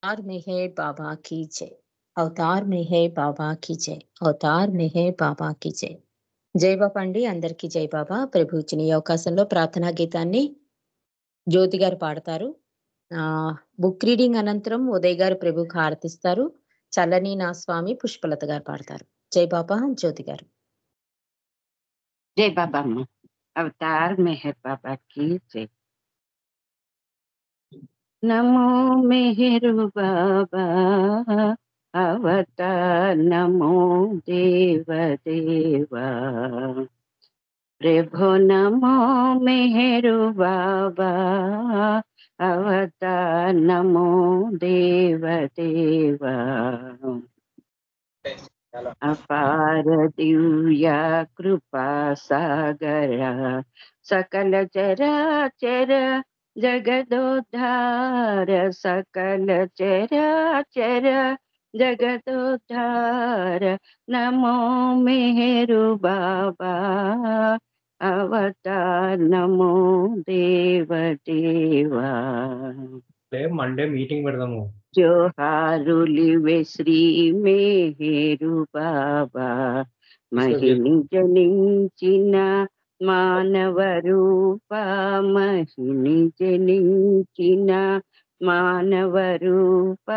अवतार में है बाबा की जय। అవతార్ में है బాబా की जय। అవతార్ में है బాబా की जय। జై బాబా అండి, అందరికీ జై బాబా. ప్రభు ఇచ్చిన ఈ అవకాశంలో ప్రార్థనా గీతాన్ని జ్యోతి గారు పాడతారు. బుక్ రీడింగ్ అనంతరం ఉదయ్ గారు ప్రభుకి హారతిస్తారు. చల్లని నా స్వామి పుష్పలత గారు పాడతారు. జై బాబా. జ్యోతి గారు. जय बाबा अम्मा। अवतार मेहर बाबा की जय। नमो मेहर बाबा अवतार, नमो देव देवा। प्रभु नमो मेहर बाबा अवतार, नमो देव देवा। अपार दिव्या कृपा सागर, सकल चराचर जगदोद्धार। सकल चराचर जगदोद्धार, नमो मेहरु बाबा अवतार, नमो देव देवा। మండే మీటింగ్ పెడదాము. జోహారులివే శ్రీ మేహేరు బాబా, మహిని జనించిన మానవ రూప. మహిని జనించిన మానవ రూప,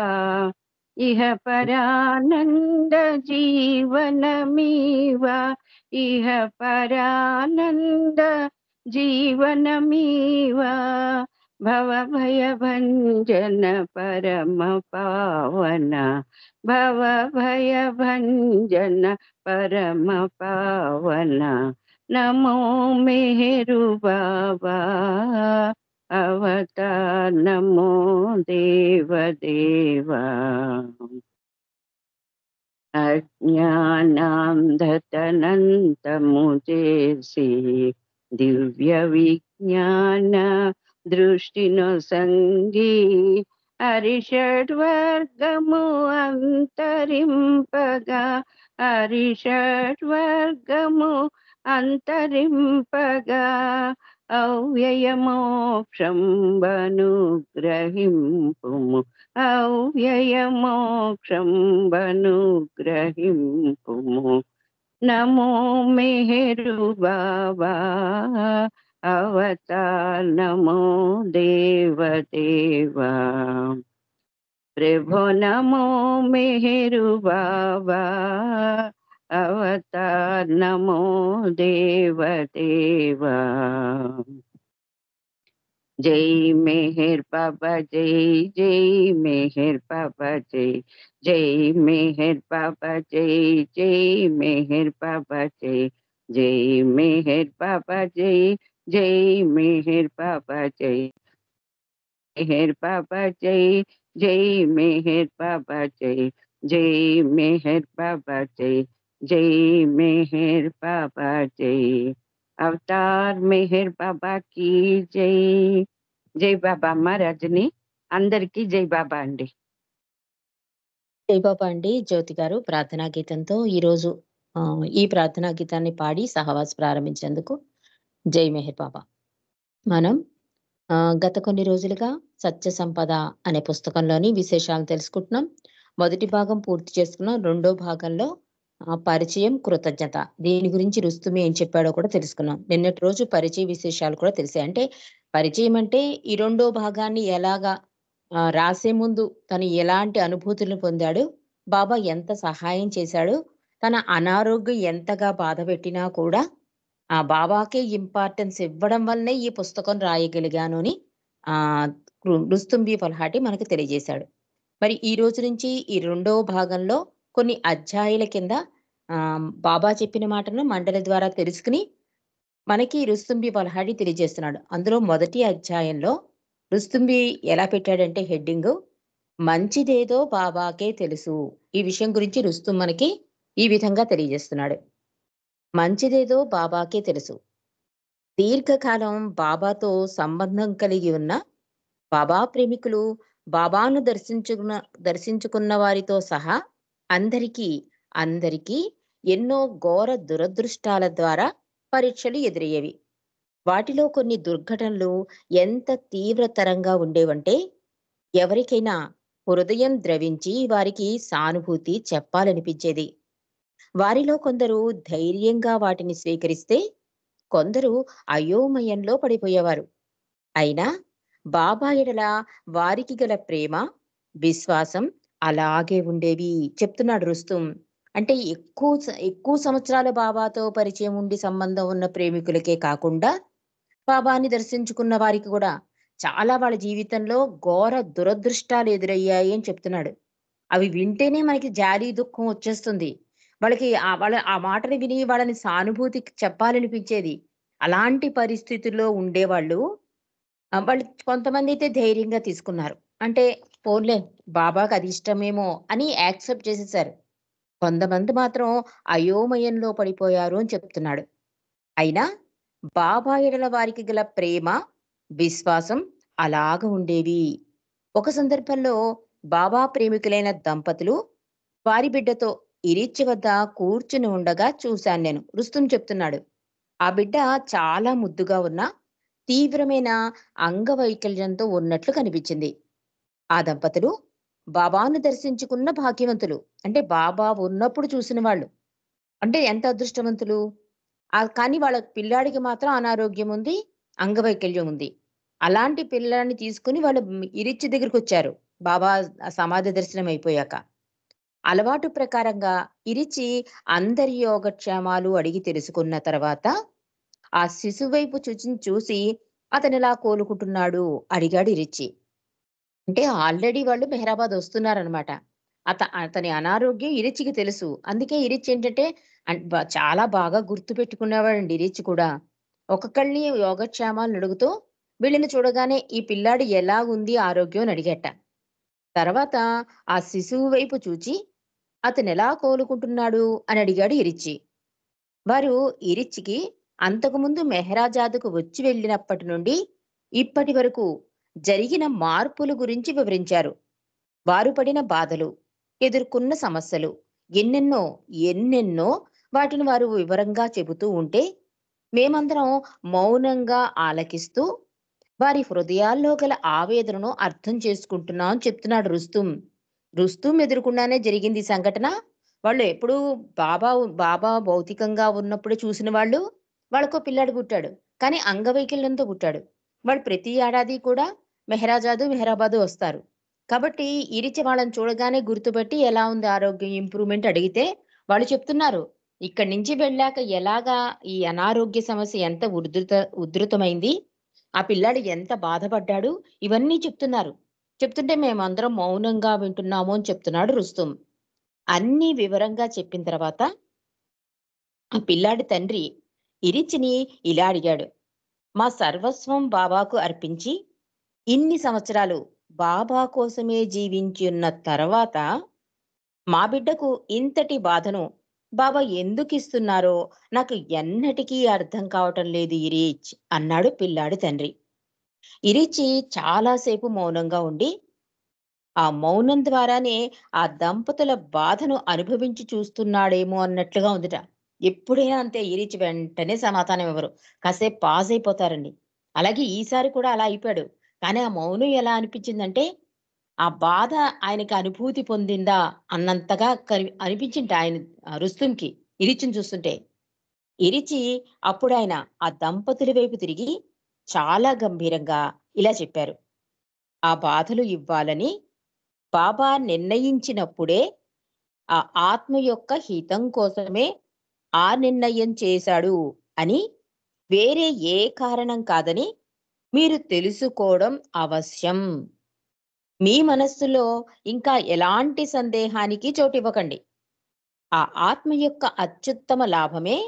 ఇహ పరానంద జీవనమీవా. ఇహ పరానంద జీవనమీవా. భవ భయ భంజన పరమ పావన, భవ భయ భంజన పరమ పావన. నమో మెహరు బాబా అవతార్, నమో దేవ దేవా. అజ్ఞానాంధతనంతము చేసి దివ్య విజ్ఞాన దృష్టిను సంగి, హరిషడ్వర్గము అంతరింపగా. హరిషడ్వర్గము అంతరింపగా, అవ్యయ మోక్షంబనుగ్రహింపుము. అవ్యయ మోక్షంబనుగ్రహింపుము. నమో మెహరు బాబా అవతార్, నమో దేవ దేవా. ప్రభు నమో మెహరు బాబా అవతార్, నమో దేవ దేవా. జై మెహర్ బాబా జై, జై మెహర్ బాబా జై. జై మెహర్ బాబా జై, జై మెహర్ బాబా జై. జై మెహర్ బాబా జై, జై మెహర్ బాబా జై. మెహర్ బాబా జై, జై మెహర్ బాబా జై. జై మెహర్ బాబా జై, జై మెహర్ బాబా జై. అవతార్ మెహర్ బాబా की జై. జై బాబా అమ్మ రజని, అందరికీ జై బాబా అండి. జై బాబా అండి. జ్యోతి గారు ప్రార్థనా గీతంతో ఈరోజు ఈ ప్రార్థనా గీతాన్ని పాడి సహవాస్ ప్రారంభించినందుకు జై మెహర్ బాబా. మనం గత కొన్ని రోజులుగా సత్య సంపద అనే పుస్తకంలోని విశేషాలను తెలుసుకుంటున్నాం. మొదటి భాగం పూర్తి చేసుకున్నాం. రెండో భాగంలో పరిచయం, కృతజ్ఞత, దీని గురించి రుస్తుమి ఏం చెప్పాడో కూడా తెలుసుకున్నాం. నిన్నటి రోజు పరిచయ విశేషాలు కూడా తెలిసాయి. అంటే పరిచయం అంటే ఈ రెండో భాగాన్ని ఎలాగా రాసే ముందు తను ఎలాంటి అనుభూతులను పొందాడు, బాబా ఎంత సహాయం చేశాడు, తన అనారోగ్యం ఎంతగా బాధ పెట్టినా కూడా ఆ బాబాకే ఇంపార్టెన్స్ ఇవ్వడం వల్లనే ఈ పుస్తకం రాయగలిగాను అని రుస్తుంబి ఫల్హాటి మనకు తెలియజేశాడు. మరి ఈ రోజు నుంచి ఈ రెండవ భాగంలో కొన్ని అధ్యాయుల కింద బాబా చెప్పిన మాటను మండలి ద్వారా తెలుసుకుని మనకి రుస్తుంబి ఫల్హాటి తెలియజేస్తున్నాడు. అందులో మొదటి అధ్యాయంలో రుస్తుంబి ఎలా పెట్టాడంటే హెడ్డింగ్, మంచిదేదో బాబాకే తెలుసు. ఈ విషయం గురించి రుస్తుం మనకి ఈ విధంగా తెలియజేస్తున్నాడు. మంచిదేదో బాబాకే తెలుసు. దీర్ఘకాలం బాబాతో సంబంధం కలిగి ఉన్న బాబా ప్రేమికులు, బాబాను దర్శించుకున్న వారితో సహా అందరికీ ఎన్నో ఘోర దురదృష్టాల ద్వారా పరీక్షలు ఎదురయ్యేవి. వాటిలో కొన్ని దుర్ఘటనలు ఎంత తీవ్రతరంగా ఉండేవంటే ఎవరికైనా హృదయం ద్రవించి వారికి సానుభూతి చెప్పాలనిపించేది. వారిలో కొందరు ధైర్యంగా వాటిని స్వీకరిస్తే, కొందరు అయోమయంలో పడిపోయేవారు. అయినా బాబా ఎడల వారికి గల ప్రేమ, విశ్వాసం అలాగే ఉండేవి చెప్తున్నాడు రుస్తుం. అంటే ఎక్కువ సంవత్సరాల బాబాతో పరిచయం ఉండి సంబంధం ఉన్న ప్రేమికులకే కాకుండా, బాబాని దర్శించుకున్న వారికి కూడా చాలా వాళ్ళ జీవితంలో ఘోర దురదృష్టాలు ఎదురయ్యాయి అని చెప్తున్నాడు. అవి వింటేనే మనకి జాలి, దుఃఖం వచ్చేస్తుంది. వాళ్ళకి వాళ్ళ ఆ మాటలు విని వాళ్ళని సానుభూతి చెప్పాలనిపించేది. అలాంటి పరిస్థితుల్లో ఉండేవాళ్ళు. వాళ్ళు కొంతమందైతే ధైర్యంగా తీసుకున్నారు. అంటే పోన్లే, బాబాకి అది ఇష్టమేమో అని యాక్సెప్ట్ చేసేసారు. కొంతమంది మాత్రం అయోమయంలో పడిపోయారు అని చెప్తున్నాడు. అయినా బాబా ఎడల వారికి గల ప్రేమ, విశ్వాసం అలాగ ఉండేవి. ఒక సందర్భంలో బాబా ప్రేమికులైన దంపతులు వారి బిడ్డతో ఇరిచ్చి వద్ద కూర్చుని ఉండగా చూశాను నేను. రుస్తుం చెప్తున్నాడు. ఆ బిడ్డ చాలా ముద్దుగా ఉన్న, తీవ్రమైన అంగవైకల్యంతో ఉన్నట్లు కనిపించింది. ఆ దంపతులు బాబాను దర్శించుకున్న భాగ్యవంతులు. అంటే బాబా ఉన్నప్పుడు చూసిన వాళ్ళు. అంటే ఎంత అదృష్టవంతులు. కానీ వాళ్ళ పిల్లాడికి మాత్రం అనారోగ్యం ఉంది, అంగవైకల్యం ఉంది. అలాంటి పిల్లాడిని తీసుకొని వాళ్ళు ఇరిచ్చి దగ్గరికొచ్చారు. బాబా సమాధి దర్శనం అయిపోయాక. అలవాటు ప్రకారంగా ఇరిచి అందరి యోగక్షేమాలు అడిగి తెలుసుకున్న తర్వాత, ఆ శిశువు వైపు చూసి అతనెలా కోలుకుంటున్నాడు అడిగాడు ఇరిచ్చి. అంటే ఆల్రెడీ వాళ్ళు మెహరాబాద్ వస్తున్నారనమాట. అతని అనారోగ్యం ఇరిచ్చికి తెలుసు. అందుకే ఇరిచ్చి ఏంటంటే చాలా బాగా గుర్తుపెట్టుకునేవాడండి ఇరిచ్చి కూడా. ఒక్కొక్కళ్ళని యోగక్షేమాలను అడుగుతూ వీళ్ళని చూడగానే ఈ పిల్లాడు ఎలాగుంది ఆరోగ్యం అని అడిగేట. తర్వాత ఆ శిశువు వైపు చూచి అతనెలా కోలుకుంటున్నాడు అని అడిగాడు ఇరిచ్చి. వారు ఇరిచ్చికి అంతకుముందు మెహరాజాద్‌కు వచ్చి వెళ్ళినప్పటి నుండి ఇప్పటి వరకు జరిగిన మార్పుల గురించి వివరించారు. వారు పడిన బాధలు, ఎదుర్కొన్న సమస్యలు ఎన్నెన్నో, ఎన్నెన్నో వాటిని వారు వివరంగా చెబుతూ ఉంటే, మేమందరం మౌనంగా ఆలకిస్తూ వారి హృదయాల్లో గల ఆవేదనను అర్థం చేసుకుంటున్నాం అని చెప్తున్నాడు రుస్తుం. రుస్తుం ఎదురుగుండానే జరిగింది ఈ సంఘటన. వాళ్ళు ఎప్పుడూ బాబా బాబా భౌతికంగా ఉన్నప్పుడే చూసిన వాళ్ళు. వాళ్ళకో పిల్లాడు పుట్టాడు. కానీ అంగవైకల్యంతో పుట్టాడు. వాళ్ళు ప్రతి ఏడాది కూడా మెహరాబాదు వస్తారు. కాబట్టి ఇరిచి వాళ్ళని చూడగానే గుర్తుపట్టి ఎలా ఉంది ఆరోగ్యం, ఇంప్రూవ్‌మెంట్ అడిగితే వాళ్ళు చెప్తున్నారు. ఇక్కడి నుంచి వెళ్ళాక ఎలాగా ఈ అనారోగ్య సమస్య ఎంత ఉధృతమైంది, ఆ పిల్లాడు ఎంత బాధపడ్డాడు, ఇవన్నీ చెప్తున్నారు. చెప్తుంటే మేమందరం మౌనంగా వింటున్నాము అని చెప్తున్నాడు రుస్తుం. అన్నీ వివరంగా చెప్పిన తర్వాత ఆ పిల్లాడి తండ్రి ఇరిచిని ఇలా అడిగాడు. మా సర్వస్వం బాబాకు అర్పించి ఇన్ని సంవత్సరాలు బాబా కోసమే జీవించున్న తర్వాత మా బిడ్డకు ఇంతటి బాధను బాబా ఎందుకిస్తున్నారో నాకు ఎన్నటికీ అర్థం కావటం లేదు ఇరీచ్ అన్నాడు పిల్లాడి తండ్రి. ఇరిచి చాలాసేపు మౌనంగా ఉండి, ఆ మౌనం ద్వారానే ఆ దంపతుల బాధను అనుభవించి చూస్తున్నాడేమో అన్నట్లుగా ఉందిట. ఎప్పుడైనా అంతే ఇరిచి వెంటనే సమాధానం ఇవ్వరు. కాసేపు పాజ్ అయిపోతారండి. అలాగే ఈసారి కూడా అలా అయిపోయాడు. కానీ ఆ మౌనం ఎలా అనిపించిందంటే, ఆ బాధ ఆయనకి అనుభూతి పొందిందా అన్నంతగా అనిపించింట ఆయన రుస్తుంకి ఇరిచిని చూస్తుంటే. ఇరిచి అప్పుడాయన ఆ దంపతుల వైపు తిరిగి చాలా గంభీరంగా ఇలా చెప్పారు. ఆ బాధలు ఇవ్వాలని బాబా నిర్ణయించినప్పుడే ఆ ఆత్మ యొక్క హితం కోసమే ఆ నిర్ణయం చేశాడు అని, వేరే ఏ కారణం కాదని మీరు తెలుసుకోవడం అవశ్యం. మీ మనస్సులో ఇంకా ఎలాంటి సందేహానికి చోటివ్వకండి. ఆ ఆత్మ యొక్క అత్యుత్తమ లాభమే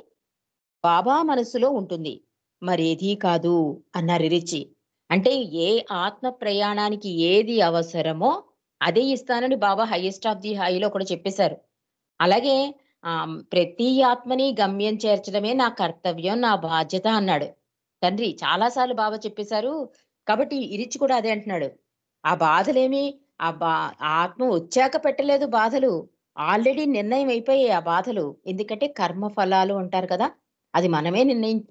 బాబా మనసులో ఉంటుంది. మరేదీ కాదు అన్నారు రిచి. అంటే ఏ ఆత్మ ప్రయాణానికి ఏది అవసరమో అదే ఇస్తానని బాబా హైయెస్ట్ ఆఫ్ ది హైలో కూడా చెప్పేశారు. అలాగే ప్రతి ఆత్మని గమ్యం చేర్చడమే నా కర్తవ్యం, నా బాధ్యత అన్నాడు తండ్రి. చాలా సార్లు బాబా చెప్పేశారు. కాబట్టి ఇరిచి కూడా అదే అంటున్నాడు. ఆ బాధలేమి ఆ బా ఆ ఆత్మ వచ్చాక పెట్టలేదు బాధలు. ఆల్రెడీ నిర్ణయం అయిపోయాయి ఆ బాధలు. ఎందుకంటే కర్మ ఫలాలు అంటారు కదా! అది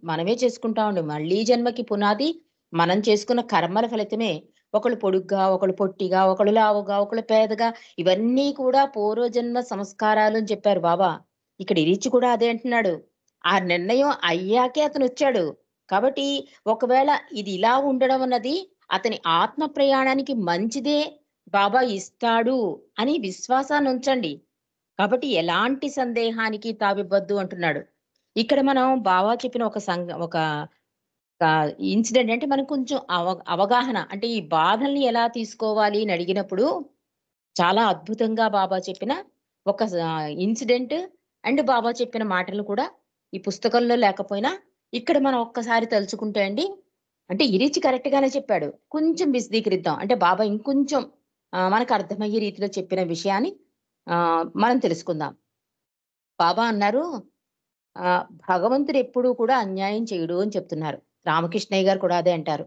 మనమే చేసుకుంటామండి. మళ్ళీ జన్మకి పునాది మనం చేసుకున్న కర్మల ఫలితమే. ఒకళ్ళు పొడుగ్గా, ఒకళ్ళు పొట్టిగా, ఒకళ్ళు లావుగా, ఒకళ్ళు పేదగా, ఇవన్నీ కూడా పూర్వజన్మ సంస్కారాలు అని చెప్పారు బాబా. ఇక్కడ ఇరిచి కూడా అదే అంటున్నాడు. ఆ నిర్ణయం అయ్యాకే అతనొచ్చాడు. కాబట్టి ఒకవేళ ఇది ఇలా ఉండడం అన్నది అతని ఆత్మ ప్రయాణానికి మంచిదే బాబా ఇస్తాడు అని విశ్వాసాన్ని ఉంచండి. కాబట్టి ఎలాంటి సందేహానికి తావివ్వద్దు అంటున్నాడు. ఇక్కడ మనం బాబా చెప్పిన ఒక ఇన్సిడెంట్ అంటే మనకు కొంచెం అవగాహన అంటే ఈ బాధల్ని ఎలా తీసుకోవాలి అని అడిగినప్పుడు చాలా అద్భుతంగా బాబా చెప్పిన ఒక ఇన్సిడెంట్ అండ్ బాబా చెప్పిన మాటలు కూడా ఈ పుస్తకంలో లేకపోయినా ఇక్కడ మనం ఒక్కసారి తలుచుకుంటే అండి, అంటే ఇరిచి కరెక్ట్ గానే చెప్పాడు. కొంచెం విశదీకరిద్దాం. అంటే బాబా ఇంకొంచెం మనకు అర్థమయ్యే రీతిలో చెప్పిన విషయాన్ని మనం తెలుసుకుందాం. బాబా అన్నారు, భగవంతుడు ఎప్పుడూ కూడా అన్యాయం చేయడు అని చెప్తున్నారు. రామకృష్ణయ్య గారు కూడా అదే అంటారు.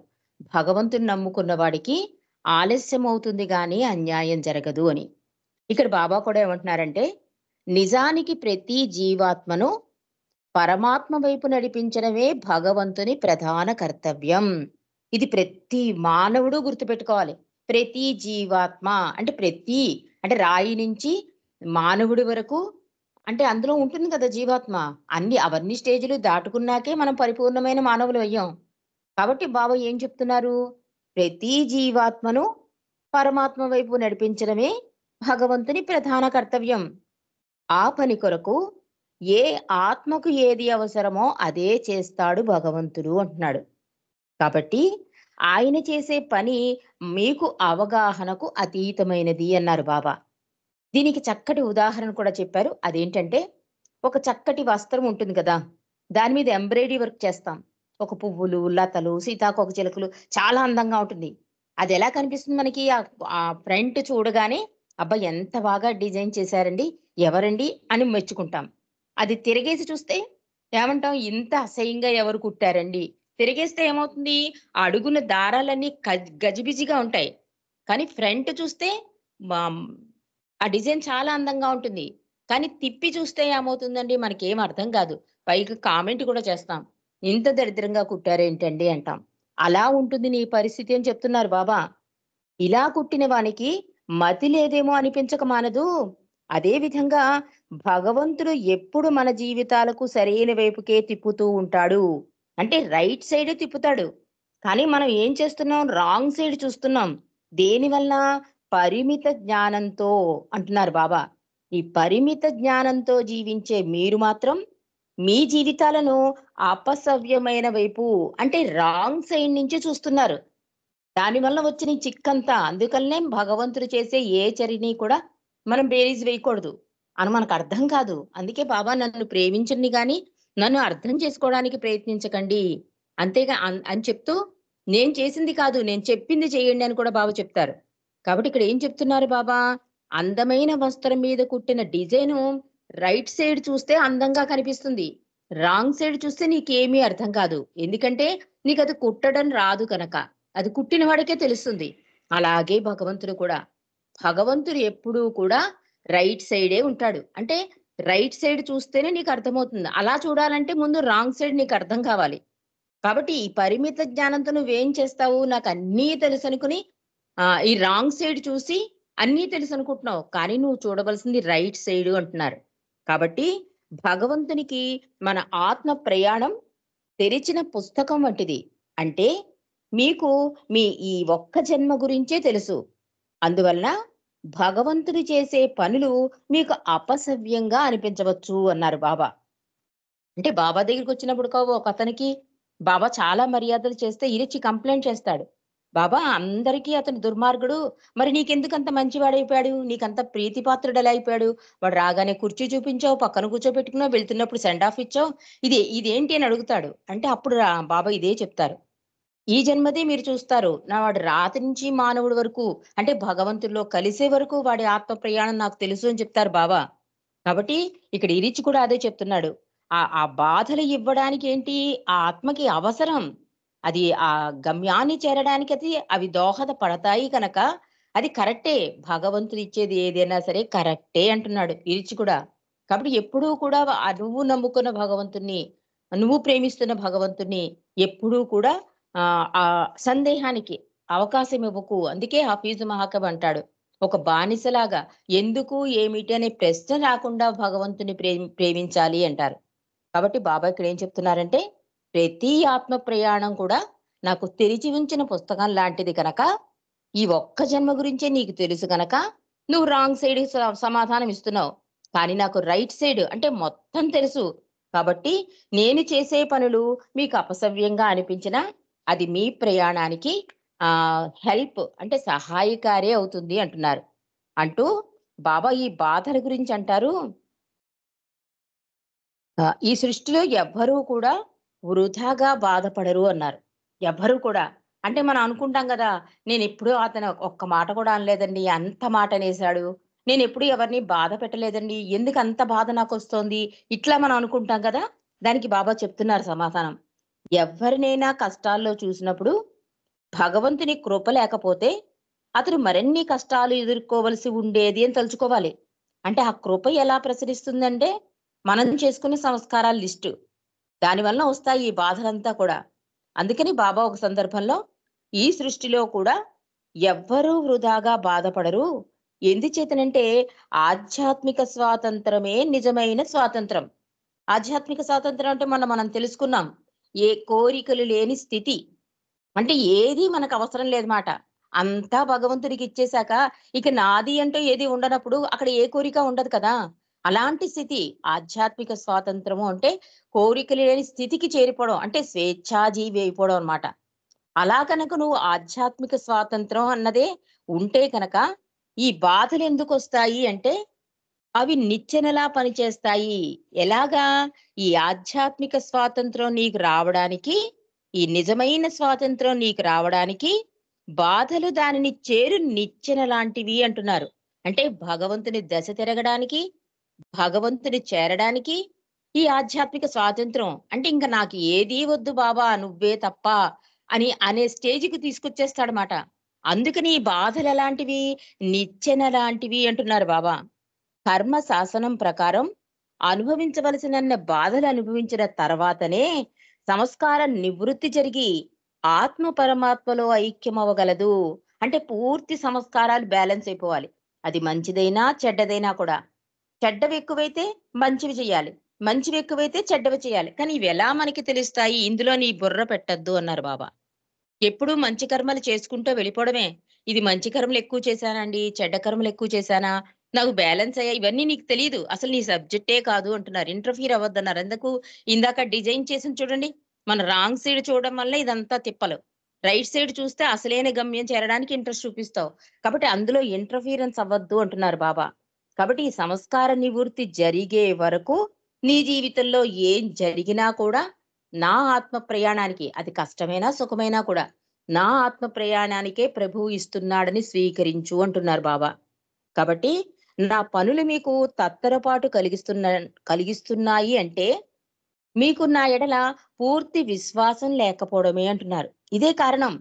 భగవంతుని నమ్ముకున్న వాడికి ఆలస్యం అవుతుంది గాని అన్యాయం జరగదు అని. ఇక్కడ బాబా కూడా ఏమంటున్నారంటే, నిజానికి ప్రతి జీవాత్మను పరమాత్మ వైపు నడిపించడమే భగవంతుని ప్రధాన కర్తవ్యం. ఇది ప్రతి మానవుడు గుర్తుపెట్టుకోవాలి. ప్రతి జీవాత్మ అంటే అంటే రాయి నుంచి మానవుడి వరకు అంటే అందులో ఉంటుంది కదా జీవాత్మ. అవన్నీ స్టేజ్‌లు దాటుకున్నాకే మనం పరిపూర్ణమైన మానవులు అయ్యాం. కాబట్టి బాబా ఏం చెప్తున్నారు? ప్రతి జీవాత్మను పరమాత్మ వైపు నడిపించడమే భగవంతుని ప్రధాన కర్తవ్యం. ఆ పని కొరకు ఏ ఆత్మకు ఏది అవసరమో అదే చేస్తాడు భగవంతుడు అంటున్నాడు. కాబట్టి ఆయన చేసే పని మీకు అవగాహనకు అతీతమైనది అన్నారు బాబా. దీనికి చక్కటి ఉదాహరణ కూడా చెప్పారు. అదేంటంటే, ఒక చక్కటి వస్త్రం ఉంటుంది కదా! దాని మీద ఎంబ్రాయిడరీ వర్క్ చేస్తాం. ఒక పువ్వులు, లతలు, సీతాకోక చిలుకలు చాలా అందంగా ఉంటుంది. అదెలా కనిపిస్తుంది మనకి ఆ ఫ్రంట్ చూడగానే, అబ్బా! ఎంత బాగా డిజైన్ చేశారండి, ఎవరండి అని మెచ్చుకుంటాం. అది తిరగేసి చూస్తే ఏమంటాం? ఇంత అసహ్యంగా ఎవరు కుట్టారండి. తిరిగేస్తే ఏమవుతుంది? ఆ అడుగున దారాలన్నీ గజిబిజిగా ఉంటాయి. కానీ ఫ్రంట్ చూస్తే మాం ఆ డిజైన్ చాలా అందంగా ఉంటుంది. కానీ తిప్పి చూస్తే ఏమవుతుందండి? మనకేం అర్థం కాదు. పైగా కామెంట్ కూడా చేస్తాం. ఇంత దరిద్రంగా కుట్టారేంటండి అంటాం. అలా ఉంటుంది నీ పరిస్థితి అని చెప్తున్నారు బాబా. ఇలా కుట్టిన వానికి మతి లేదేమో అనిపించక మానదు. అదే విధంగా భగవంతుడు ఎప్పుడు మన జీవితాలకు సరైన వైపుకే తిప్పుతూ ఉంటాడు. అంటే రైట్ సైడే తిప్పుతాడు. కానీ మనం ఏం చేస్తున్నాం? రాంగ్ సైడ్ చూస్తున్నాం. దేనివల్ల? పరిమిత జ్ఞానంతో అంటున్నారు బాబా. ఈ పరిమిత జ్ఞానంతో జీవించే మీరు మాత్రం మీ జీవితాలను అపసవ్యమైన వైపు అంటే రాంగ్ సైడ్ నుంచి చూస్తున్నారు. దానివల్ల వచ్చిన ఈ చిక్కంతా అందుకనే భగవంతుడు చేసే ఏ చర్యని కూడా మనం బేరీజు వేయకూడదు అని మనకు అర్థం కాదు. అందుకే బాబా నన్ను ప్రేమించండి గాని నన్ను అర్థం చేసుకోవడానికి ప్రయత్నించకండి. అంతేగా అని చెప్తూ నేను చేసింది కాదు నేను చెప్పింది చేయండి అని కూడా బాబా చెప్తారు. కాబట్టి ఇక్కడ ఏం చెప్తున్నారు బాబా? అందమైన వస్త్రం మీద కుట్టిన డిజైను రైట్ సైడ్ చూస్తే అందంగా కనిపిస్తుంది. రాంగ్ సైడ్ చూస్తే నీకేమీ అర్థం కాదు. ఎందుకంటే నీకది కుట్టడం రాదు కనుక. అది కుట్టిన వాడికే తెలుస్తుంది. అలాగే భగవంతుడు కూడా. భగవంతుడు ఎప్పుడూ కూడా రైట్ సైడే ఉంటాడు. అంటే రైట్ సైడ్ చూస్తేనే నీకు అర్థమవుతుంది. అలా చూడాలంటే ముందు రాంగ్ సైడ్ నీకు అర్థం కావాలి. కాబట్టి ఈ పరిమిత జ్ఞానంతో నువ్వేం చేస్తావు? నాకన్నీ తెలుసనుకుని ఈ రాంగ్ సైడ్ చూసి అన్నీ తెలుసనుకుంటున్నావు. కానీ నువ్వు చూడవలసింది రైట్ సైడు అంటున్నారు. కాబట్టి భగవంతునికి మన ఆత్మ ప్రయాణం తెరిచిన పుస్తకం వంటిది. అంటే మీకు మీ ఈ ఒక్క జన్మ గురించే తెలుసు. అందువలన భగవంతుడు చేసే పనులు మీకు అపసవ్యంగా అనిపించవచ్చు అన్నారు బాబా. అంటే బాబా దగ్గరికొచ్చినప్పుడు ఒకతనికి బాబా చాలా మర్యాదలు చేస్తే ఇరిచి కంప్లెయింట్ చేస్తాడు. బాబా అందరికీ అతను దుర్మార్గుడు. మరి నీకెందుకంత మంచివాడైపోయాడు? నీకంత ప్రీతిపాత్రుడెలా అయిపోయాడు? వాడు రాగానే కుర్చీ చూపించావు, పక్కన కూర్చోబెట్టుకున్నావు, వెళ్తున్నప్పుడు సెండ్ ఆఫ్ ఇచ్చావు. ఇదేంటి అని అడుగుతాడు. అంటే అప్పుడు బాబా ఇదే చెప్తారు. ఈ జన్మదే మీరు చూస్తారు. వాడు రాతి నుంచి మానవుడి వరకు అంటే భగవంతుడిలో కలిసే వరకు వాడి ఆత్మ ప్రయాణం నాకు తెలుసు అని చెప్తారు బాబా. కాబట్టి ఇక్కడ ఇరిచి కూడా అదే చెప్తున్నాడు. ఆ బాధలు ఇవ్వడానికి ఏంటి? ఆ ఆత్మకి అవసరం. అది ఆ గమ్యాన్ని చేరడానికి అవి దోహద పడతాయి కనుక అది కరెక్టే. భగవంతుడు ఇచ్చేది ఏదైనా సరే కరెక్టే అంటున్నాడు ఇరిచి కూడా. కాబట్టి ఎప్పుడూ కూడా నువ్వు నమ్ముకున్న భగవంతుణ్ణి, నువ్వు ప్రేమిస్తున్న భగవంతుణ్ణి ఎప్పుడూ కూడా ఆ సందేహానికి అవకాశం ఇవ్వకు. అందుకే హఫీజు మహాకవి అంటాడు, ఒక బానిసలాగా ఎందుకు, ఏమిటి అనే ప్రశ్న రాకుండా భగవంతుని ప్రేమించాలి అంటారు. కాబట్టి బాబా ఇక్కడ ఏం చెప్తున్నారంటే, ప్రతి ఆత్మ ప్రయాణం కూడా నాకు తెరిచి ఉంచిన పుస్తకం లాంటిది కనుక, ఈ ఒక్క జన్మ గురించే నీకు తెలుసు గనక నువ్వు రాంగ్ సైడ్ సమాధానం ఇస్తున్నావు. కానీ నాకు రైట్ సైడ్ అంటే మొత్తం తెలుసు. కాబట్టి నేను చేసే పనులు మీకు అపసవ్యంగా అనిపించినా అది మీ ప్రయాణానికి హెల్ప్ అంటే సహాయకారే అవుతుంది అంటున్నారు. అంటూ బాబా ఈ బాధల గురించి అంటారు, ఈ సృష్టిలో ఎవ్వరూ కూడా వృధాగా బాధపడరు అన్నారు. ఎవ్వరూ కూడా. అంటే మనం అనుకుంటాం గదా! నేనెప్పుడూ అతను ఒక్క మాట కూడా అనలేదండి. అంత మాట అనేసాడు. నేనెప్పుడు ఎవరిని బాధ పెట్టలేదండి. ఎందుకంత బాధ నాకొస్తోంది? ఇట్లా మనం అనుకుంటాం కదా! దానికి బాబా చెప్తున్నారు సమాధానం. ఎవ్వరినైనా కష్టాల్లో చూసినప్పుడు భగవంతుని కృప లేకపోతే అతడు మరిన్ని కష్టాలు ఎదుర్కోవలసి ఉండేది అని తలుచుకోవాలి. అంటే ఆ కృప ఎలా ప్రసరిస్తుందంటే మనం చేసుకునే సంస్కారాల లిస్టు. దానివల్ల వస్తాయి ఈ బాధలంతా కూడా. అందుకని బాబా ఒక సందర్భంలో ఈ సృష్టిలో కూడా ఎవ్వరూ వృధాగా బాధపడరు. ఎందుచేతనంటే ఆధ్యాత్మిక స్వాతంత్రమే నిజమైన స్వాతంత్రం. ఆధ్యాత్మిక స్వాతంత్రం అంటే మనం తెలుసుకున్నాం. ఏ కోరికలు లేని స్థితి. అంటే ఏది మనకు అవసరం లేదు మాట. అంతా భగవంతుడికి ఇచ్చేసాక ఇక నాది అంటూ ఏది ఉండనప్పుడు అక్కడ ఏ కోరిక ఉండదు కదా! అలాంటి స్థితి ఆధ్యాత్మిక స్వాతంత్రము అంటే కోరికలు లేని స్థితికి చేరిపోవడం. అంటే స్వేచ్ఛాజీవి అయిపోవడం అన్నమాట. అలా కనుక నువ్వు ఆధ్యాత్మిక స్వాతంత్రం అన్నదే ఉంటే కనుక ఈ బాధలెందుకొస్తాయి అంటే అవి నిచ్చెనలా పనిచేస్తాయి. ఎలాగా? ఈ ఆధ్యాత్మిక స్వాతంత్రం నీకు రావడానికి, ఈ నిజమైన స్వాతంత్రం నీకు రావడానికి బాధలు దానిని చేరు నిచ్చెన లాంటివి అంటున్నారు. అంటే భగవంతుని దశ తిరగడానికి, భగవంతుని చేరడానికి ఈ ఆధ్యాత్మిక స్వాతంత్రం అంటే ఇంక నాకు ఏదీ వద్దు బాబా నువ్వే తప్ప అని అనే స్టేజ్‌కి తీసుకొచ్చేస్తాడన్నమాట. అందుకని ఈ బాధలెలాంటివి? నిచ్చెన లాంటివి అంటున్నారు బాబా. కర్మ శాసనం ప్రకారం అనుభవించవలసిన బాధలు అనుభవించిన తర్వాతనే సంస్కార నివృత్తి జరిగి ఆత్మ పరమాత్మలో ఐక్యమవ్వగలదు. అంటే పూర్తి సంస్కారాలు బ్యాలెన్స్ అయిపోవాలి. అది మంచిదైనా చెడ్డదైనా కూడా. చెడ్డవి ఎక్కువైతే మంచివి చేయాలి. మంచివి ఎక్కువైతే చెడ్డవి చేయాలి. కానీ ఇవి ఎలా మనకి తెలుస్తాయి? ఇందులో నీ బుర్ర పెట్టొద్దు అన్నారు బాబా. ఎప్పుడూ మంచి కర్మలు చేసుకుంటూ వెళ్ళిపోవడమే. ఇది మంచి కర్మలు ఎక్కువ చేశానండి, చెడ్డ కర్మలు ఎక్కువ చేశానా, నాకు బ్యాలెన్స్ అయ్యాయి ఇవన్నీ నీకు తెలీదు. అసలు నీ సబ్జెక్టే కాదు అంటున్నారు. ఇంటర్ఫియర్ అవ్వద్దన్నారు. ఎందుకు? ఇందాక డిజైన్ చేసింది చూడండి. మన రాంగ్ సైడ్ చూడడం వల్ల ఇదంతా తిప్పలు. రైట్ సైడ్ చూస్తే అసలైన గమ్యం చేరడానికి ఇంట్రెస్ట్ చూపిస్తావు. కాబట్టి అందులో ఇంటర్ఫియరెన్స్ అవ్వద్దు అంటున్నారు బాబా. కాబట్టి ఈ సంస్కార నివృత్తి జరిగే వరకు నీ జీవితంలో ఏం జరిగినా కూడా నా ఆత్మ ప్రయాణానికి అది కష్టమైనా, సుఖమైనా కూడా నా ఆత్మ ప్రయాణానికే ప్రభువు ఇస్తున్నాడని స్వీకరించు అంటున్నారు బాబా. కాబట్టి నా పనులు మీకు తత్తరపాటు కలిగిస్తున్నాయి అంటే మీకు నా ఎడల పూర్తి విశ్వాసం లేకపోవడమే అంటున్నారు. ఇదే కారణం.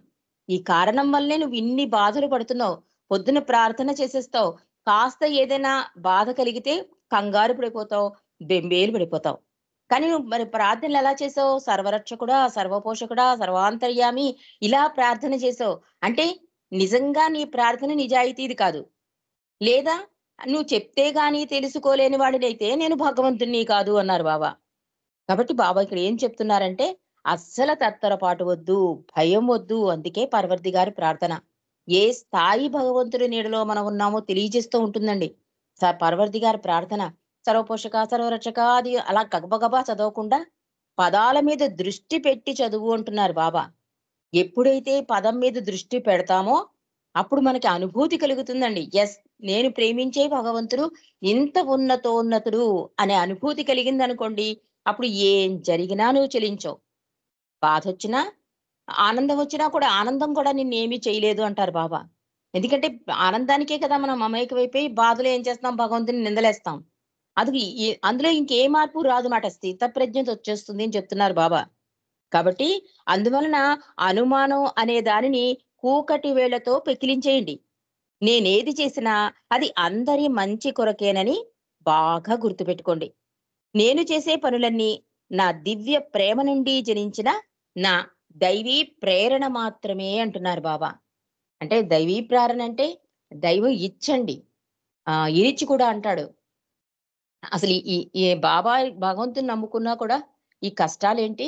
ఈ కారణం వల్లే నువ్వు ఇన్ని బాధలు పడుతున్నావు. పొద్దున ప్రార్థన చేసేస్తావు. కాస్త ఏదైనా బాధ కలిగితే కంగారు పడిపోతావు, బెంబేలు పడిపోతావు. కానీ నువ్వు మరి ప్రార్థనలు ఎలా చేసావు? సర్వరక్షకుడా, సర్వపోషకుడా, సర్వాంతర్యామి ఇలా ప్రార్థన చేసావు. అంటే నిజంగా నీ ప్రార్థన నిజాయితీది కాదు. లేదా నువ్వు చెప్తే గాని తెలుసుకోలేని వాడినైతే నేను భగవంతుడిని కాదు అన్నారు బాబా. కాబట్టి బాబా ఇక్కడ ఏం చెప్తున్నారంటే అస్సలు తత్తరపాటు వద్దు, భయం వద్దు. అందుకే పర్వర్ది గారి ప్రార్థన. ఏ స్థాయి భగవంతుడి నీడలో మనం ఉన్నామో తెలియజేస్తూ ఉంటుందండి. పర్వర్ది గారి ప్రార్థన సర్వపోషక, సర్వరక్షక అది అలా గబగబా చదవకుండా పదాల మీద దృష్టి పెట్టి చదువు అంటున్నారు బాబా. ఎప్పుడైతే పదం మీద దృష్టి పెడతామో అప్పుడు మనకి అనుభూతి కలుగుతుందండి. యెస్, నేను ప్రేమించే భగవంతుడు ఇంత ఉన్నతోన్నతుడు అనే అనుభూతి కలిగిందనుకోండి, అప్పుడు ఏం జరిగినా నువ్వు చెలించవు. బాధొచ్చినా, ఆనందం వచ్చినా కూడా ఆనందం కూడా నిన్నేమీ చేయలేదు అంటారు బాబా. ఎందుకంటే ఆనందానికే కదా మనం మమేకమైపోయి బాధలో ఏం చేస్తాం? భగవంతుని నిందలేస్తాం. అది అందులో ఇంకే మార్పు రాదు మాట. స్థితప్రజ్ఞతొచ్చేస్తుంది అని చెప్తున్నారు బాబా. కాబట్టి అందువలన అనుమానం అనే దానిని కూకటి వేళ్ళతో పెకిలించేయండి. నేనేది చేసినా అది అందరి మంచి కొరకేనని బాగా గుర్తుపెట్టుకోండి. నేను చేసే పనులన్నీ నా దివ్య ప్రేమ నుండి జనించిన నా దైవీ ప్రేరణ మాత్రమే అంటున్నారు బాబా. అంటే దైవీ ప్రేరణ అంటే దైవం ఇచ్చండి. ఇరిచి కూడా అంటాడు. అసలు ఈ ఈ బాబా భగవంతుని నమ్ముకున్నా కూడా ఈ కష్టాలేంటి?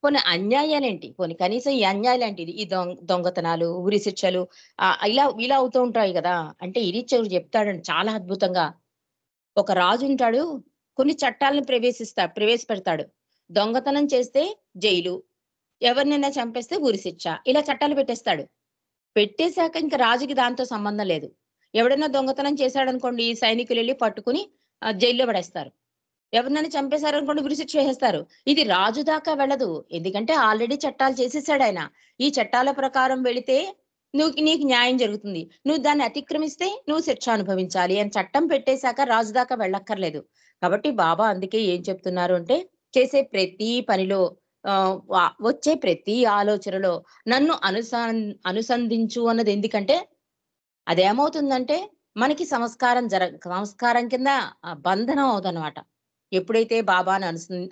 పోనీ అన్యాయాలేంటి? పోనీ కనీసం ఈ అన్యాయాలేంటిది? ఈ దొంగతనాలు, ఉరి శిక్షలు ఇలా ఇలా అవుతూ ఉంటాయి గదా! అంటే ఇరిచవుడు చెప్తాడండి చాలా అద్భుతంగా. ఒక రాజు ఉంటాడు. కొన్ని చట్టాలను ప్రవేశపెడతాడు. దొంగతనం చేస్తే జైలు, ఎవరినైనా చంపేస్తే ఉరి శిక్ష. ఇలా చట్టాలు పెట్టేస్తాడు. పెట్టేసాక ఇంక రాజుకి దాంతో సంబంధం లేదు. ఎవడైనా దొంగతనం చేశాడనుకోండి, సైనికులెళ్లి పట్టుకుని జైల్లో పడేస్తారు. ఎవరినైనా చంపేశారనుకోండి ఉరిశిక్ష వేసేస్తారు. ఇది రాజు దాకా వెళ్ళదు. ఎందుకంటే ఆల్రెడీ చట్టాలు చేసేసాడాయన. ఈ చట్టాల ప్రకారం వెళితే నీకు న్యాయం జరుగుతుంది. నువ్వు దాన్ని అతిక్రమిస్తే నువ్వు శిక్ష అనుభవించాలి అని చట్టం పెట్టేశాక రాజు దాకా వెళ్ళక్కర్లేదు. కాబట్టి బాబా అందుకే ఏం చెప్తున్నారు అంటే, చేసే ప్రతి పనిలో వచ్చే ప్రతి ఆలోచనలో నన్ను అనుసంధించు అన్నది ఎందుకంటే, అదేమవుతుందంటే మనకి సంస్కారం కింద బంధనం అవుదనమాట. ఎప్పుడైతే బాబాను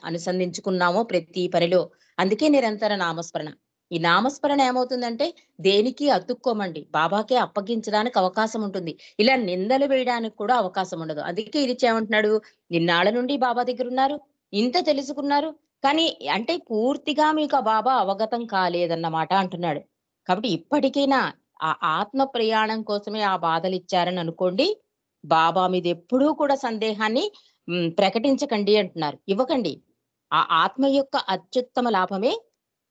అనుసంధించుకున్నామో ప్రతి పనిలో, అందుకే నిరంతర నామస్మరణ. ఈ నామస్మరణ ఏమవుతుందంటే దేనికి అతుక్కోమండి. బాబాకే అప్పగించడానికి అవకాశం ఉంటుంది. ఇలా నిందలు వేయడానికి కూడా అవకాశం ఉండదు. అందుకే ఇది ఏమంటున్నాడు, ఇన్నాళ్ళ నుండి బాబా దగ్గరున్నారు. ఇంత తెలుసుకున్నారు. కానీ అంటే పూర్తిగా మీకు ఆ బాబా అవగతం కాలేదన్నమాట అంటున్నాడు. కాబట్టి ఇప్పటికైనా ఆ ఆత్మ ప్రయాణం కోసమే ఆ బాధలిచ్చారని అనుకోండి. బాబా మీద ఎప్పుడూ కూడా సందేహాన్ని ప్రకటించకండి అంటున్నారు. ఇవ్వకండి. ఆ ఆత్మ యొక్క అత్యుత్తమ లాభమే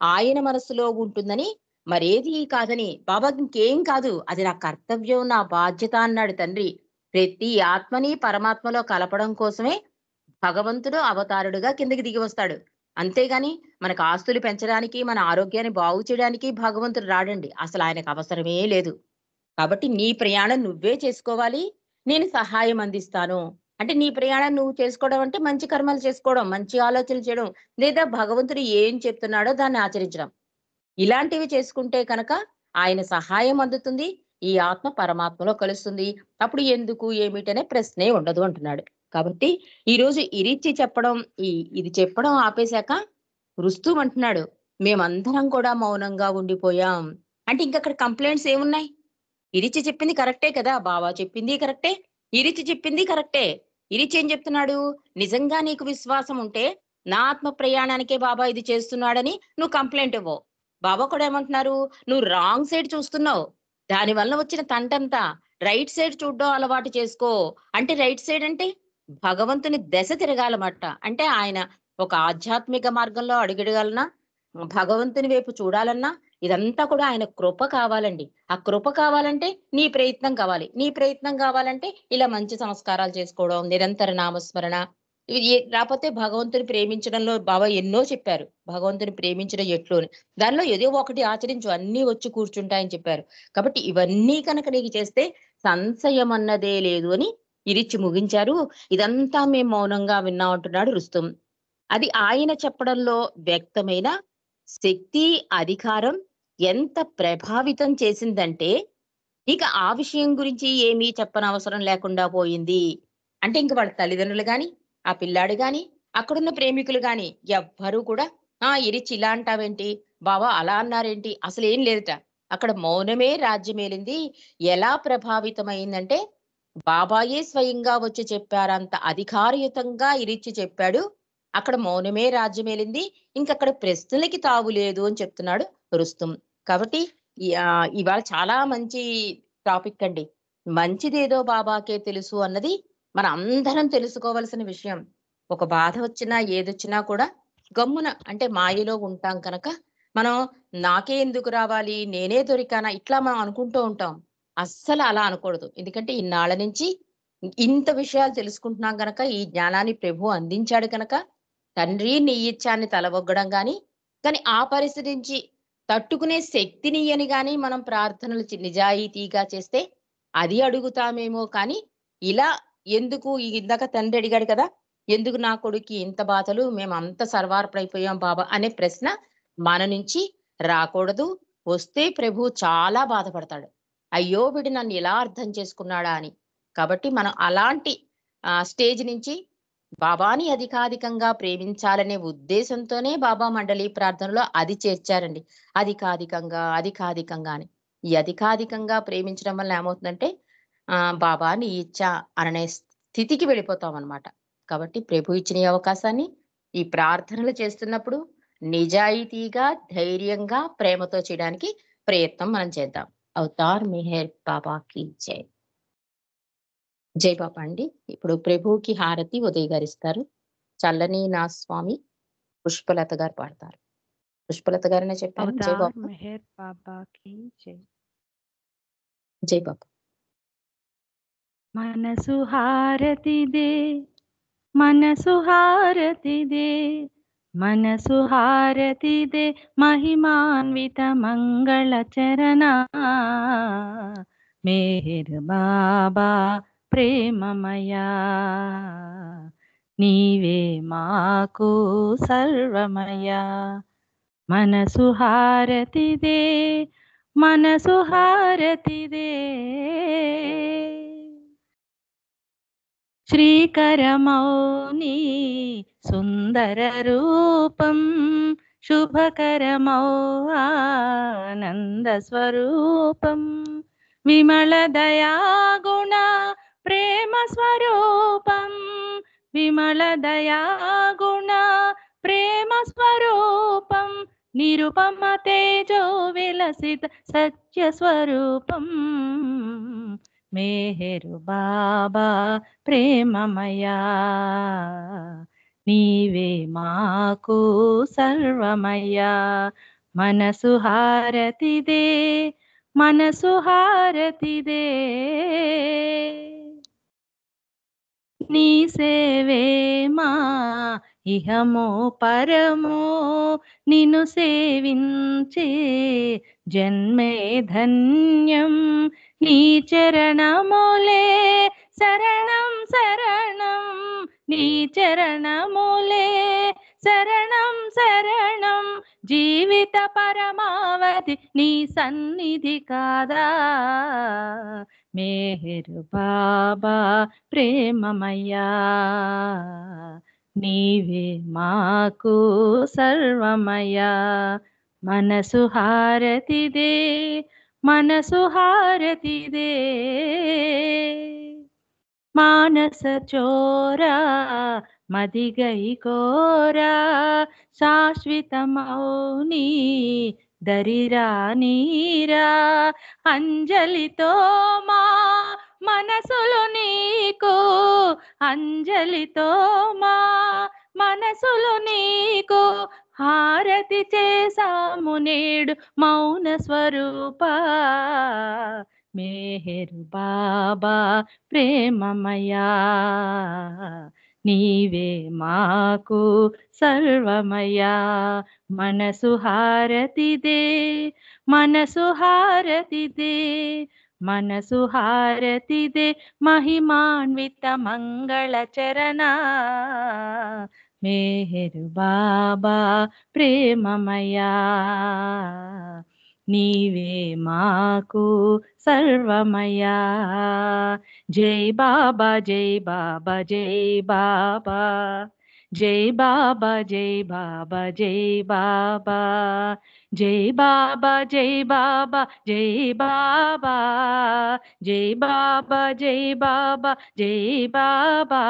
ఆయన మనస్సులో ఉంటుందని మరేది కాదని బాబాకి ఇంకేం కాదు. అది నా కర్తవ్యం, నా బాధ్యత అన్నాడు తండ్రి. ప్రతి ఆత్మని పరమాత్మలో కలపడం కోసమే భగవంతుడు అవతారుడుగా కిందకి దిగి వస్తాడు. అంతేగాని మనకు ఆస్తులు పెంచడానికి, మన ఆరోగ్యాన్ని బాగు చేయడానికి భగవంతుడు రాడండి. అసలు ఆయనకు అవసరమే లేదు. కాబట్టి నీ ప్రయాణం నువ్వే చేసుకోవాలి. నేను సహాయం అందిస్తాను. అంటే నీ ప్రయాణం నువ్వు చేసుకోవడం అంటే మంచి కర్మలు చేసుకోవడం, మంచి ఆలోచనలు చేయడం, లేదా భగవంతుడు ఏం చెప్తున్నాడో దాన్ని ఆచరించడం. ఇలాంటివి చేసుకుంటే కనుక ఆయన సహాయం అందుతుంది. ఈ ఆత్మ పరమాత్మలో కలుస్తుంది. అప్పుడు ఎందుకు ఏమిటనే ప్రశ్నే ఉండదు అంటున్నాడు. కాబట్టి ఈరోజు ఇది చెప్పడం ఆపేశాక రుస్తూం అంటున్నాడు, మేమందరం కూడా మౌనంగా ఉండిపోయాం. అంటే ఇంకక్కడ కంప్లైంట్స్ ఏమున్నాయి? ఇరిచి చెప్పింది కరెక్టే కదా! బావ చెప్పింది కరెక్టే. ఇరిచి చెప్పింది కరెక్టే. ఇరిచి ఏం చెప్తున్నాడు? నిజంగా నీకు విశ్వాసం ఉంటే నా ఆత్మ ప్రయాణానికే బాబా ఇది చేస్తున్నాడని నువ్వు కంప్లెయింట్ ఇవ్వు. బాబా కూడా ఏమంటున్నారు? నువ్వు రాంగ్ సైడ్ చూస్తున్నావు. దాని వలన వచ్చిన తంటంతా రైట్ సైడ్ చూడ్డం అలవాటు చేసుకో. అంటే రైట్ సైడ్ అంటే భగవంతుని దశ తిరగాలమాట. అంటే ఆయన ఒక ఆధ్యాత్మిక మార్గంలో అడుగెడగాలన్నా, భగవంతుని వైపు చూడాలన్నా ఇదంతా కూడా ఆయన కృప కావాలండి. ఆ కృప కావాలంటే నీ ప్రయత్నం కావాలి. నీ ప్రయత్నం కావాలంటే ఇలా మంచి సంస్కారాలు చేసుకోవడం, నిరంతర నామస్మరణ. ఇవి రాపోతే భగవంతుని ప్రేమించడంలో బాబా ఎన్నో చెప్పారు. భగవంతుని ప్రేమించడం ఎట్లు అని. దానిలో ఏదో ఒకటి ఆచరించు అన్నీ వచ్చి కూర్చుంటాయని చెప్పారు. కాబట్టి ఇవన్నీ కనుక నీకు చేస్తే సంశయం అన్నదే లేదు అని ఇరిచ్చి ముగించారు. ఇదంతా మేము మౌనంగా విన్నాం అంటున్నాడు రుస్తుం. అది ఆయన చెప్పడంలో వ్యక్తమైన శక్తి, అధికారం ఎంత ప్రభావితం చేసిందంటే, ఇక ఆ విషయం గురించి ఏమీ చెప్పనవసరం లేకుండా పోయింది. అంటే ఇంక వాళ్ళ తల్లిదండ్రులు గాని, ఆ పిల్లాడు గాని, అక్కడున్న ప్రేమికులు గాని ఎవ్వరూ కూడా ఇరిచి ఇలా అంటావేంటి? బావ అలా అన్నారేంటి? అసలేం లేదట. అక్కడ మౌనమే రాజ్యమేలింది. ఎలా ప్రభావితమైందంటే, బాబాయే స్వయంగా వచ్చి చెప్పారంత అధికారయుతంగా ఇరిచ్చి చెప్పాడు. అక్కడ మౌనమే రాజ్యమేలింది. ఇంకక్కడ ప్రశ్నలకి తావు లేదు అని చెప్తున్నాడు రుస్తుం. కాబట్టి ఇవాళ చాలా మంచి టాపిక్ అండి. మంచిదేదో బాబాకే తెలుసు అన్నది మన అందరం తెలుసుకోవలసిన విషయం. ఒక బాధ వచ్చినా, ఏదొచ్చినా కూడా గమ్మున అంటే మాయలో ఉంటాం కనుక, మనం నాకే ఎందుకు రావాలి? నేనే దొరికానా? ఇట్లా మనం అనుకుంటూ ఉంటాం. అస్సలు అలా అనకూడదు. ఎందుకంటే ఇన్నాళ్ళ నుంచి ఇంత విషయాలు తెలుసుకుంటున్నాం గనక, ఈ జ్ఞానాన్ని ప్రభువు అందించాడు కనుక, తండ్రి నీ ఇచ్ఛాన్ని తలవొగ్గడం కానీ ఆ పరిస్థితి నుంచి తట్టుకునే శక్తినియ్యని గాని మనం ప్రార్థనలు నిజాయితీగా చేస్తే అది అడుగుతామేమో కానీ, ఇలా ఎందుకు ఇందాక తండ్రి అడిగాడు కదా! ఎందుకు నా కొడుక్కి ఇంత బాధలు? మేమంత సర్వార్పణైపోయాం బాబా అనే ప్రశ్న మన నుంచి రాకూడదు. వస్తే ప్రభువు చాలా బాధపడతాడు. అయ్యో! వీడు నన్ను ఇలా అర్థం చేసుకున్నాడా అని. కాబట్టి మనం అలాంటి స్టేజ్ నుంచి బాబాని అధికాధికంగా ప్రేమించాలనే ఉద్దేశంతోనే బాబా మండలి ప్రార్థనలో అది చేర్చారండి. అధికాధికంగా అని. ఈ అధికాధికంగా ప్రేమించడం వల్ల ఏమవుతుందంటే బాబా నీ ఇచ్చ అనే స్థితికి వెళ్ళిపోతాం అనమాట. కాబట్టి ప్రభు ఇచ్చిన ఈ అవకాశాన్ని ఈ ప్రార్థనలు చేస్తున్నప్పుడు నిజాయితీగా, ధైర్యంగా, ప్రేమతో చేయడానికి ప్రయత్నం మనం చేద్దాం. అవతార్ మెహర్ బాబాకి జై. జై బాబా అండి. ఇప్పుడు ప్రభువుకి హారతి ఉదయ్ గారు ఇస్తారు. చల్లని నా స్వామి పుష్పలత గారు పాడతారు. పుష్పలత గారనే చెప్పాను. జై అవతార్ బాబా. మెహర్ బాబాకి జై. జై బాబా. మనసు హారతిదే, మనసు హారతిదే, మనసు హారతిదే, మహిమాన్విత మంగళ చరణ మేహర్ బాబా ప్రేమమయా, నీవే మాకు సర్వమయా. మనసు హారతిదే, మనసు హారతిదే, శ్రీకరమౌని సుందర రూపం, శుభకరమౌ ఆనంద స్వరూపం, విమల దయాగుణ ప్రేమ స్వరూపం, విమల దయాగుణ ప్రేమ స్వరూపం, నిరుపమ తేజో విలసిత సత్య స్వరూపం మేహరు బాబా ప్రేమమయా, నీవే మాకు సర్వమయా. మనసు హారతిదే, మనసు హారతిదే, నీ సేవే మా ఇహమో పరమో, నిన్ను సేవించే జన్మే ధన్యం, నీ చరణములే శరణం శరణం, నీ చరణములే శరణం శరణం, జీవిత పరమావధి నీ సన్నిధి కాదా మేహరు బాబా ప్రేమమయా, నీవే మాకు సర్వమయా. మనసు హారతిదే, మనసు హారతిదే, మానస చోరా మదిగై కోరా, శాశ్వత మౌని దరిరా నీరా, అంజలితో మా మనసులు నీకు, అంజలితో మా మనసులు నీకు, హారతి చేసాము నేడు మౌన స్వరూప మేహరు బాబా ప్రేమమయా, నీవే మాకు సర్వమయా. మనసు హారతిదే, మనసు హారతిదే, మనసు హారతిదే, మహిమాన్విత మంగళ చరణ మేహరు బాబా ప్రేమమయా, నీవే మాకు సర్వమయా. జై బాబా, జై బాబా, జై బాబా, జై బాబా, జై బాబా, జై బాబా, జై బాబా, జై బాబా, జై బాబా, జై బాబా, జై బాబా, జై బాబా,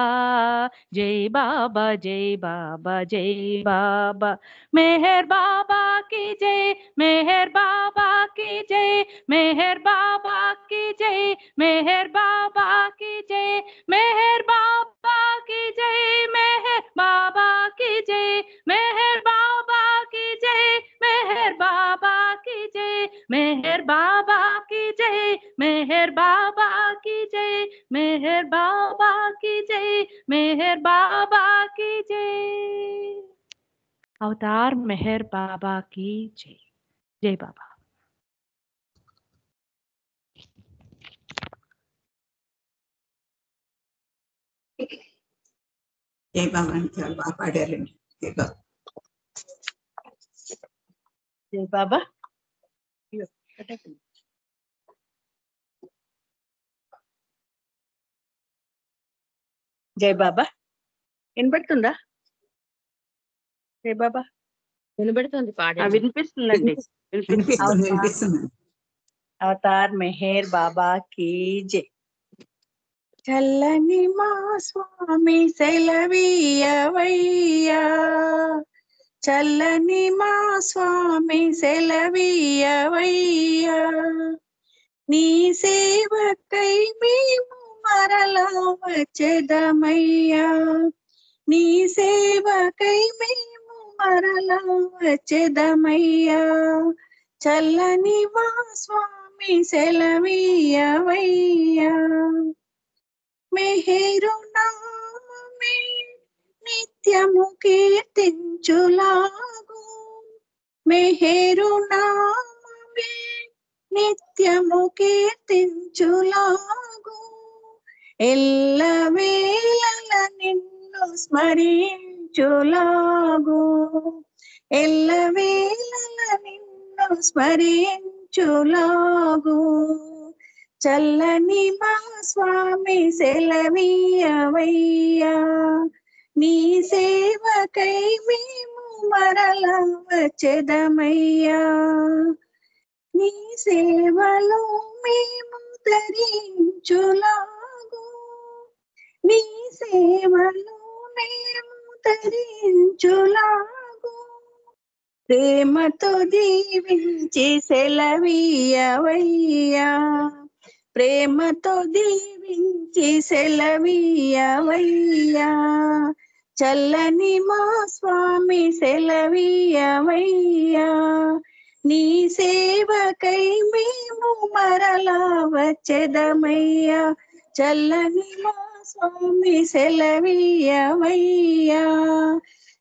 జై బాబా, జై బాబా, జై బాబా. మెహర్ బాబా की जय, मेहर बाबा की जय, मेहर बाबा की जय, मेहर बाबा की जय, मेहर बाबा की जय, मेहर बाबा की जय, मेहर बाबा की जय, मेहर बाबा की जय, मेहर बाबा की जय, मेहर बाबा की जय, मेहर बाबा की जय, मेहर बाबा की जय. अवतार मेहर बाबा की जय. जय बाबा. జై బాబా అని చాలా బాగా పాడారండి. జై బాబా. జై బాబా. జై బాబా. వినబడుతుందా? జై బాబా వినబడుతుంది. పాడ వినిపిస్తుందండి, వినిపిస్తుంది. అవతార్ మెహర్ బాబా కీ జై. చల్లని మా స్వామి సెలవీయవయ్యా, చల్లని మా స్వామి సెలవీయవయ్యా, నీ సేవకై మేము మరలా వచ్చెదమయ్యా, నీ సేవకై మేము మరలా వచ్చెదమయ్యా, చల్లని మా స్వామి సెలవీయవయ్యా. మెహరు నామమే నిత్యము కీర్తించులాగు, మెహరు నామమే నిత్యము కీర్తించులాగు, ఎల్లవేళల నిన్ను స్మరించులాగు, ఎల్లవేళల నిన్ను స్మరించులాగు, చల్లని మా స్వామి సెలవీయవయ్యా, నీ సేవకై మేము మరలా వచ్చెదమయ్యా, నీ సేవలో మేము తరించులాగు, నీ సేవలో మేము తరించులాగు, ప్రేమతో దీవించి సెలవీయవయ్యా, ప్రేమతో దీవించి సెలవీయవయ్యా, చల్లని మా స్వామి సెలవీయవయ్యా, నీ సేవకై మేము మరలా వచ్చెదమయ్యా, చల్లని మా స్వామి సెలవీయవయ్యా,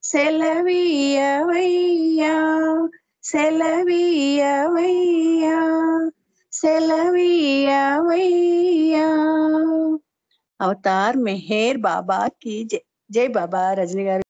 సెలవీయవయ్యా, సెలవీయవయ్యా, సెలవీయవయ్యా. అవతార్ మెహర్ బాబా కీ జై. జై బాబా. రజనీ గారు.